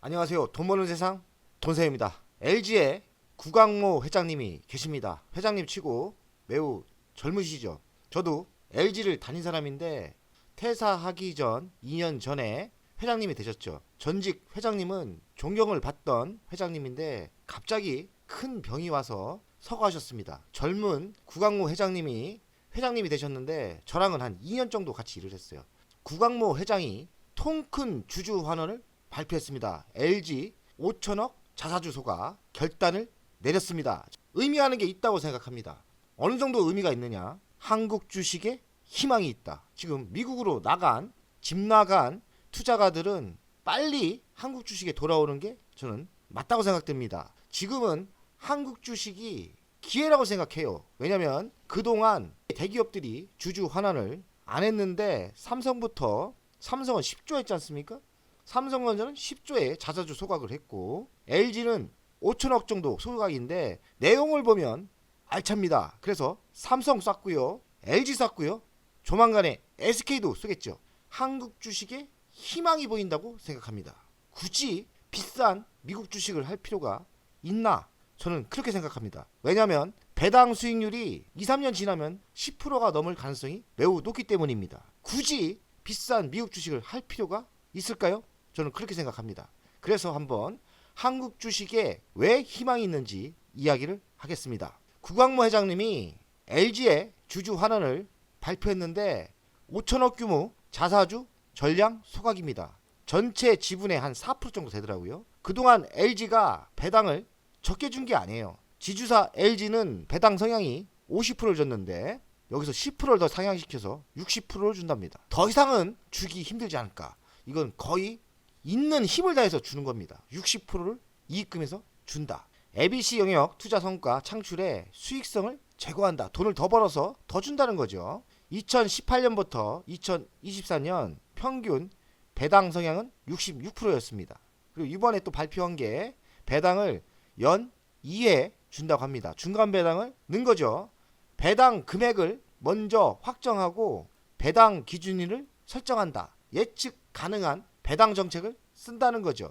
안녕하세요. 돈 버는 세상 돈세입니다. LG의 구광모 회장님이 계십니다. 회장님 치고 매우 젊으시죠. 저도 LG를 다닌 사람인데 퇴사하기 전 2년 전에 회장님이 되셨죠. 전직 회장님은 존경을 받던 회장님인데 갑자기 큰 병이 와서 서거하셨습니다. 젊은 구광모 회장님이 되셨는데 저랑은 한 2년 정도 같이 일을 했어요. 구광모 회장이 통 큰 주주 환원을 발표했습니다. LG 5천억 자사주 소가 결단을 내렸습니다. 의미하는 게 있다고 생각합니다. 어느 정도 의미가 있느냐? 한국 주식에 희망이 있다. 지금 미국으로 집 나간 투자가들은 빨리 한국 주식에 돌아오는 게 저는 맞다고 생각됩니다. 지금은 한국 주식이 기회라고 생각해요. 왜냐면 그동안 대기업들이 주주 환원을 안 했는데 삼성은 10조 했지 않습니까? 삼성전자는 10조의 자사주 소각을 했고 LG는 5천억 정도 소각인데 내용을 보면 알찹니다. 그래서 삼성 쐈고요. LG 쐈고요. 조만간에 SK도 쏘겠죠. 한국 주식에 희망이 보인다고 생각합니다. 굳이 비싼 미국 주식을 할 필요가 있나? 저는 그렇게 생각합니다. 왜냐하면 배당 수익률이 2, 3년 지나면 10%가 넘을 가능성이 매우 높기 때문입니다. 굳이 비싼 미국 주식을 할 필요가 있을까요? 저는 그렇게 생각합니다. 그래서 한번 한국 주식에 왜 희망이 있는지 이야기를 하겠습니다. 구광모 회장님이 LG의 주주 환원을 발표했는데 5천억 규모 자사주 전량 소각입니다. 전체 지분의 한 4% 정도 되더라고요. 그동안 LG가 배당을 적게 준 게 아니에요. 지주사 LG는 배당 성향이 50%를 줬는데 여기서 10%를 더 상향시켜서 60%를 준답니다. 더 이상은 주기 힘들지 않을까. 이건 거의 있는 힘을 다해서 주는 겁니다. 60%를 이익금에서 준다. ABC 영역 투자 성과 창출에 수익성을 제고한다. 돈을 더 벌어서 더 준다는 거죠. 2018년부터 2024년 평균 배당 성향은 66%였습니다. 그리고 이번에 또 발표한 게 배당을 연 2회 준다고 합니다. 중간 배당을 넣은 거죠. 배당 금액을 먼저 확정하고 배당 기준일을 설정한다. 예측 가능한 배당 정책을 쓴다는 거죠.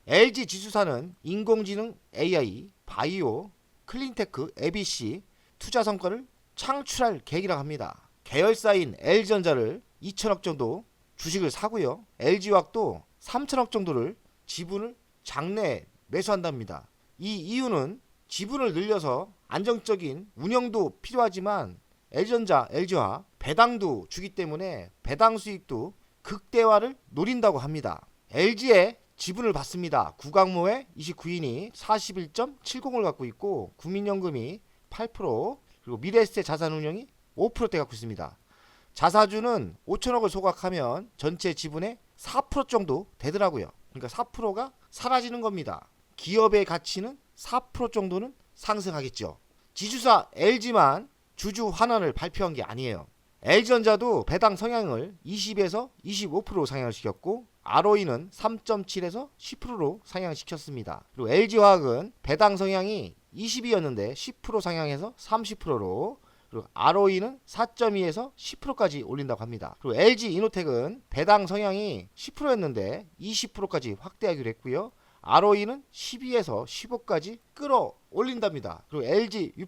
LG 지주사는 인공지능 AI, 바이오, 클린테크, ABC 투자 성과를 창출할 계획이라고 합니다. 계열사인 LG전자를 2천억 정도 주식을 사고요. LG화학도 3천억 정도를 지분을 장내 매수한답니다. 이 이유는 지분을 늘려서 안정적인 운영도 필요하지만 LG전자, LG화학 배당도 주기 때문에 배당 수익도 극대화를 노린다고 합니다. LG의 지분을 받습니다. 구광모의 29인이 41.70을 갖고 있고 국민연금이 8%, 그리고 미래에셋 자산운용이 5%대 갖고 있습니다. 자사주는 5천억을 소각하면 전체 지분의 4% 정도 되더라고요. 그러니까 4%가 사라지는 겁니다. 기업의 가치는 4% 정도는 상승하겠죠. 지주사 LG만 주주 환원을 발표한 게 아니에요. LG전자도 배당 성향을 20에서 25% 상향시켰고 ROE는 3.7에서 10%로 상향시켰습니다. 그리고 LG화학은 배당 성향이 22였는데 10% 상향해서 30%로, 그리고 ROE는 4.2에서 10%까지 올린다고 합니다. 그리고 LG이노텍은 배당 성향이 10%였는데 20%까지 확대하기로 했고요. ROE는 12에서 15까지 끌어올린답니다. 그리고 LG U+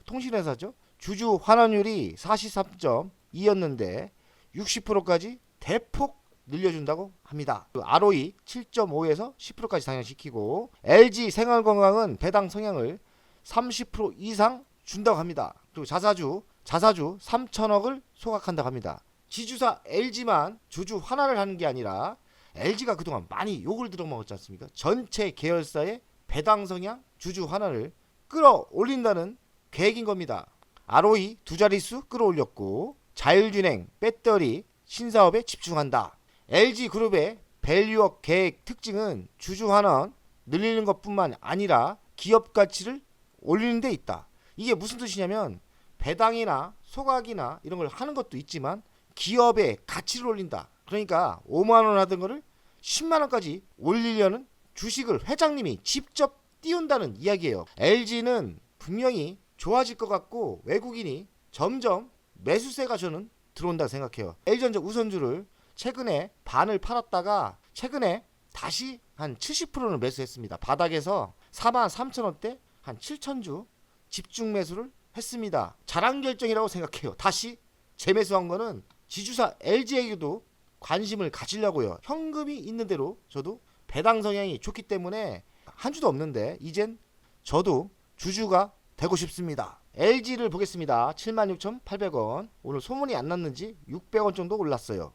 통신회사죠. 주주 환원율이 43.2였는데 60%까지 대폭 늘려준다고 합니다. ROE 7.5에서 10%까지 상향시키고 LG 생활건강은 배당 성향을 30% 이상 준다고 합니다. 그리고 자사주 3천억을 소각한다고 합니다. 지주사 LG만 주주 환원을 하는 게 아니라 LG가 그동안 많이 욕을 들어먹었지 않습니까? 전체 계열사의 배당 성향 주주 환원을 끌어올린다는 계획인 겁니다. ROE 두 자릿수 끌어올렸고 자율주행, 배터리, 신사업에 집중한다. LG그룹의 밸류업 계획 특징은 주주 환원 늘리는 것뿐만 아니라 기업 가치를 올리는 데 있다. 이게 무슨 뜻이냐면 배당이나 소각이나 이런 걸 하는 것도 있지만 기업의 가치를 올린다. 그러니까 5만원 하던 거를 10만원까지 올리려는 주식을 회장님이 직접 띄운다는 이야기예요. LG는 분명히 좋아질 것 같고 외국인이 점점 매수세가 저는 들어온다고 생각해요. LG전자 우선주를 최근에 반을 팔았다가 최근에 다시 한 70%는 매수했습니다. 바닥에서 43,000원대 한 7,000주 집중 매수를 했습니다. 잘한 결정이라고 생각해요. 다시 재매수한 거는 지주사 LG에게도 관심을 가지려고요. 현금이 있는 대로 저도 배당 성향이 좋기 때문에 한 주도 없는데 이젠 저도 주주가 되고 싶습니다. LG를 보겠습니다. 76,800원. 오늘 소문이 안 났는지 600원 정도 올랐어요.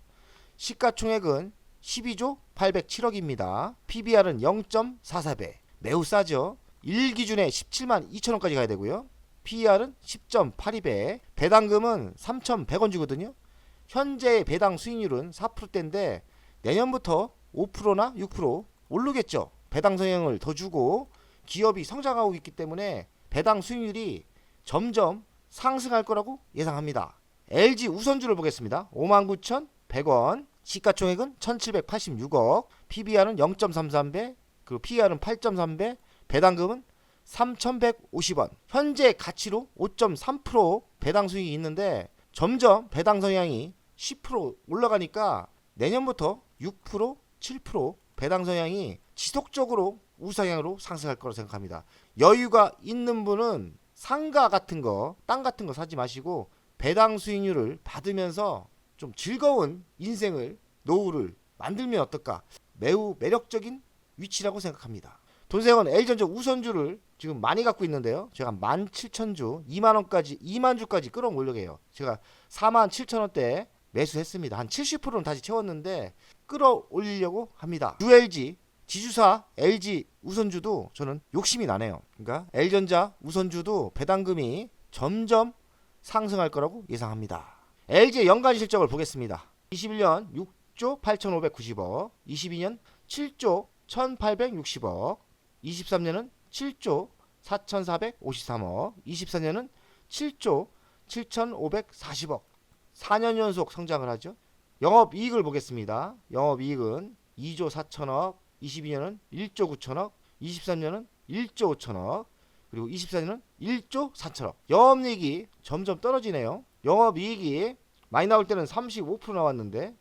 시가총액은 12조 807억입니다. PBR은 0.44배. 매우 싸죠. 1기준에 17만 2천원까지 가야 되고요. PER은 10.82배. 배당금은 3,100원 주거든요. 현재 배당 수익률은 4%대인데 내년부터 5%나 6% 오르겠죠. 배당 성향을 더 주고 기업이 성장하고 있기 때문에 배당 수익률이 점점 상승할 거라고 예상합니다. LG 우선주를 보겠습니다. 59,100원. 시가총액은 1,786억. PBR은 0.33배. 그리고 PER은 8.3배. 배당금은 3,150원. 현재 가치로 5.3% 배당 수익이 있는데 점점 배당 성향이 10% 올라가니까 내년부터 6%, 7% 배당 성향이 지속적으로 우상향으로 상승할 거라고 생각합니다. 여유가 있는 분은 상가 같은 거, 땅 같은 거 사지 마시고 배당 수익률을 받으면서 좀 즐거운 인생을, 노후를 만들면 어떨까? 매우 매력적인 위치라고 생각합니다. 돈세원 L전자 우선주를 지금 많이 갖고 있는데요. 제가 17,000주, 2만원까지, 2만주까지 끌어올려고 해요. 제가 47,000원대 매수했습니다. 한 70%는 다시 채웠는데 끌어올리려고 합니다. ULG, 지주사 LG 우선주도 저는 욕심이 나네요. 그러니까 L전자 우선주도 배당금이 점점 상승할 거라고 예상합니다. LG의 연간 실적을 보겠습니다. 21년 6조 8,590억, 22년 7조 1,860억, 23년은 7조 4,453억, 24년은 7조 7,540억. 4년 연속 성장을 하죠. 영업이익을 보겠습니다. 영업이익은 2조 4천억, 22년은 1조 9천억, 23년은 1조 5천억, 그리고 24년은 1조 4천억. 영업이익이 점점 떨어지네요. 영업이익이 많이 나올 때는 35% 나왔는데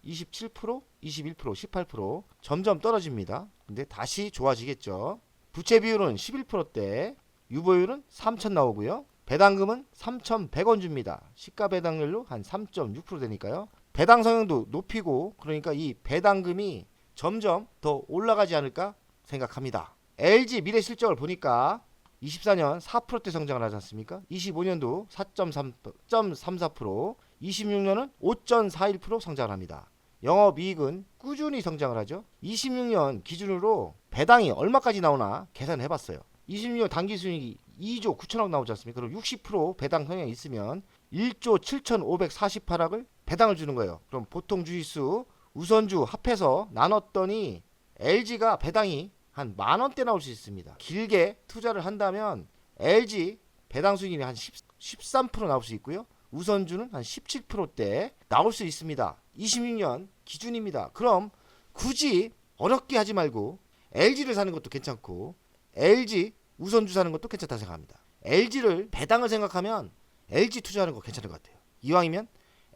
27%, 21%, 18% 점점 떨어집니다. 근데 다시 좋아지겠죠. 부채 비율은 11%대, 유보율은 3천 나오고요. 배당금은 3,100원 줍니다. 시가 배당률로 한 3.6% 되니까요. 배당 성향도 높이고 그러니까 이 배당금이 점점 더 올라가지 않을까 생각합니다. LG 미래 실적을 보니까 24년 4%대 성장을 하지 않습니까? 25년도 4.34%, 26년은 5.41% 성장을 합니다. 영업이익은 꾸준히 성장을 하죠. 26년 기준으로 배당이 얼마까지 나오나 계산을 해봤어요. 26년 당기순이익이 2조 9천억 나오지 않습니까? 그럼 60% 배당 성향이 있으면 1조 7,548억을 배당을 주는 거예요. 그럼 보통 주식수 우선주 합해서 나눴더니 LG가 배당이 한 만원대 나올 수 있습니다. 길게 투자를 한다면 LG 배당 수익률이 한 13% 나올 수 있고요. 우선주는 한 17%대 나올 수 있습니다. 26년 기준입니다. 그럼 굳이 어렵게 하지 말고 LG를 사는 것도 괜찮고 LG 우선주 사는 것도 괜찮다 생각합니다. LG를 배당을 생각하면 LG 투자하는 거 괜찮은 것 같아요. 이왕이면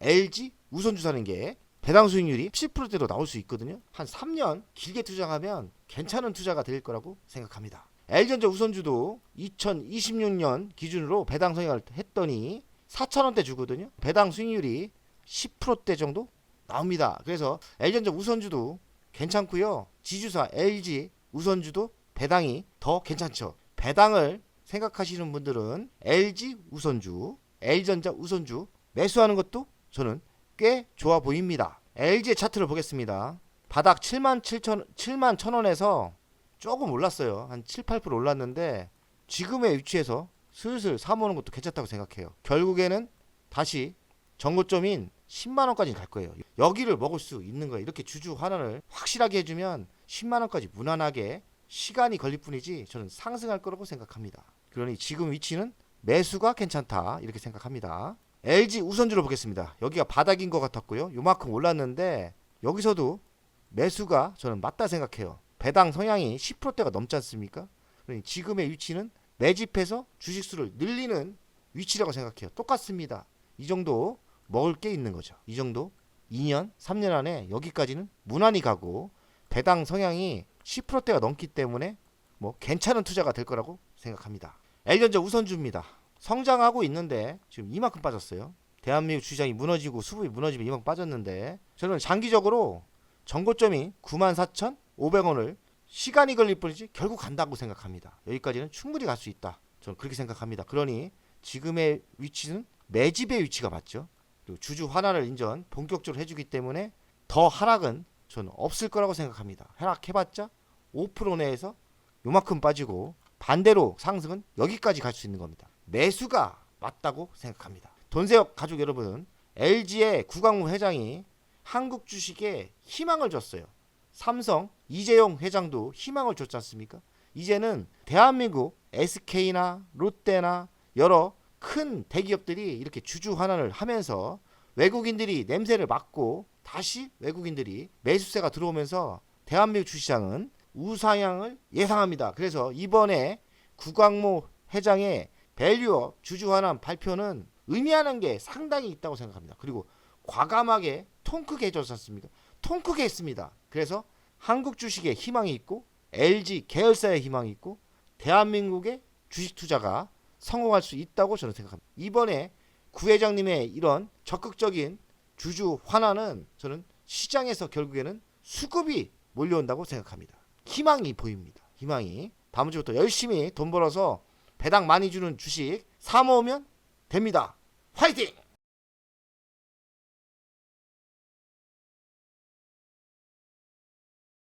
LG 우선주 사는 게 배당 수익률이 10%대로 나올 수 있거든요. 한 3년 길게 투자하면 괜찮은 투자가 될 거라고 생각합니다. L전자 우선주도 2026년 기준으로 배당 성향을 했더니 4,000원대 주거든요. 배당 수익률이 10%대 정도 나옵니다. 그래서 L전자 우선주도 괜찮고요. 지주사 LG 우선주도 배당이 더 괜찮죠. 배당을 생각하시는 분들은 LG 우선주, L전자 우선주 매수하는 것도 저는 꽤 좋아 보입니다. LG의 차트를 보겠습니다. 바닥 7만 1,000원에서 조금 올랐어요. 한 7, 8% 올랐는데 지금의 위치에서 슬슬 사모는 것도 괜찮다고 생각해요. 결국에는 다시 정고점인 10만원까지 갈 거예요. 여기를 먹을 수 있는 거예요. 이렇게 주주 환원을 확실하게 해주면 10만원까지 무난하게 시간이 걸릴 뿐이지 저는 상승할 거라고 생각합니다. 그러니 지금 위치는 매수가 괜찮다 이렇게 생각합니다. LG 우선주를 보겠습니다. 여기가 바닥인 것 같았고요. 요만큼 올랐는데 여기서도 매수가 저는 맞다 생각해요. 배당 성향이 10%대가 넘지 않습니까? 그러니 지금의 위치는 매집해서 주식수를 늘리는 위치라고 생각해요. 똑같습니다. 이 정도 먹을 게 있는 거죠. 이 정도 2년, 3년 안에 여기까지는 무난히 가고 배당 성향이 10%대가 넘기 때문에 뭐 괜찮은 투자가 될 거라고 생각합니다. L전자 우선주입니다. 성장하고 있는데 지금 이만큼 빠졌어요. 대한민국 주식시장이 무너지고 수급이 무너지면 이만큼 빠졌는데 저는 장기적으로 전고점이 94,500원을 시간이 걸릴 뿐이지 결국 간다고 생각합니다. 여기까지는 충분히 갈 수 있다. 저는 그렇게 생각합니다. 그러니 지금의 위치는 매집의 위치가 맞죠. 그리고 주주 환원을 인전 본격적으로 해주기 때문에 더 하락은 저는 없을 거라고 생각합니다. 하락해봤자 5% 내에서 요만큼 빠지고 반대로 상승은 여기까지 갈 수 있는 겁니다. 매수가 맞다고 생각합니다. 돈세역 가족 여러분, LG의 구광무 회장이 한국 주식에 희망을 줬어요. 삼성 이재용 회장도 희망을 줬지 않습니까? 이제는 대한민국 SK나 롯데나 여러 큰 대기업들이 이렇게 주주 환원을 하면서 외국인들이 냄새를 맡고 다시 외국인들이 매수세가 들어오면서 대한민국 주시장은 우상향을 예상합니다. 그래서 이번에 구광모 회장의 밸류업 주주 환원 발표는 의미하는 게 상당히 있다고 생각합니다. 그리고 과감하게 통 크게 해줬지 않습니까? 통 크게 했습니다. 그래서 한국 주식에 희망이 있고 LG 계열사에 희망이 있고 대한민국의 주식 투자가 성공할 수 있다고 저는 생각합니다. 이번에 구 회장님의 이런 적극적인 주주 환원은 저는 시장에서 결국에는 수급이 몰려온다고 생각합니다. 희망이 보입니다. 희망이. 다음 주부터 열심히 돈 벌어서 배당 많이 주는 주식 사 모으면 됩니다. 화이팅!